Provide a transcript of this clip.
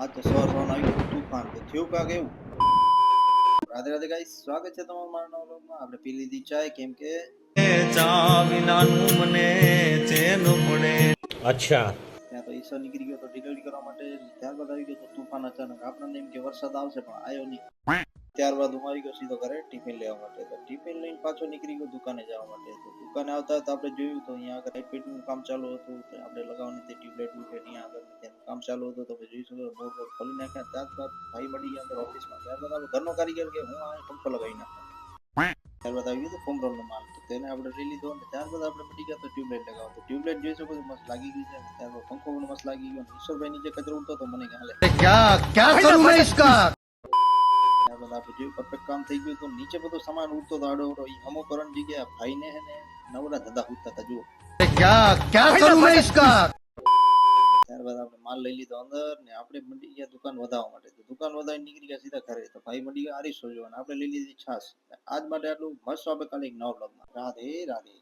આ તો સવારનું આવી ગયું તુફાન તો થયું કાંક એવું. રાધે રાધે ગાઈસ, સ્વાગત છે તમારું મારા નવા વ્લોગમાં. આપણે પી લીધી ચાય, કેમ કે ચા વિનાનું મને ચેન પડે. અચ્છા. ત્યાં તો ઈસર નીકળી ગયો તો ડિલિવરી કરવા માટે. ત્યારબાદ આવી ગયો તો તુફાન અચાનક. આપણને એમ કે વરસાદ આવશે પણ આવ્યો નહીં. ત્યારબાદ હું આવી ગયો સીધો ઘરે ટિફિન લેવા માટે. તો ટિફિન લઈને પાછો નીકળી ગયો દુકાને જવા માટે. તો દુકાને આવતા તો આપણે જોયું તો અહીંયા આગળ લાઇટ કામ ચાલુ હતું. તો આપણે લગાવવાની હતી ટ્યુબલાઇટ અહીંયા આગળ ત્યાં કામ ચાલુ હતું. તો આપણે જોઈશું બોર્ડ બોર્ડ ખોલી નાખ્યા. ત્યારબાદ ભાઈ મળી ગયા અંદર ઓફિસમાં. ત્યારબાદ આપણે ઘરનો કારીગર કે હું આ પંખો લગાવી નાખું. ત્યારબાદ આવી ગયો તો ફોર્મ રોલનો માલ. તો તેને આપણે લઈ લીધો અને ત્યારબાદ આપણે મળી ગયા તો ટ્યુબલાઇટ લગાવો. તો ટ્યુબલાઇટ જોઈ શકો છો મસ્ત લાગી ગઈ છે. ત્યારબાદ પંખો પણ મસ્ત લાગી ગયો. ઈશ્વરભાઈ નીચે કચરો ઉડતો તો મને કે હાલે क्या क्या करूं मैं इसका? ત્યારબાદ આપણે જોયું પરફેક્ટ કામ થઈ ગયું. તો નીચે બધો સામાન ઉડતો હતો આડો અવળો. અમુક કરણ જગ્યાએ ભાઈને હે ને નવરા ધંધા ઉડતા હતા જુઓ. क्या क्या करूं मैं इसका? ત્યારબાદ આપણે માલ લઈ લીધો અંદર ને આપણે મંડી ગયા દુકાન વધારવા માટે. તો દુકાન વધારી નીકળી ગયા સીધા ઘરે. તો ભાઈ મંડી ગયા આરીસો જોવા અને આપણે લઈ લીધી છાશ. આજ માટે આટલું મસ્ત. આપણે કાલે એક નવા બ્લોગમાં. રાધે રાધે.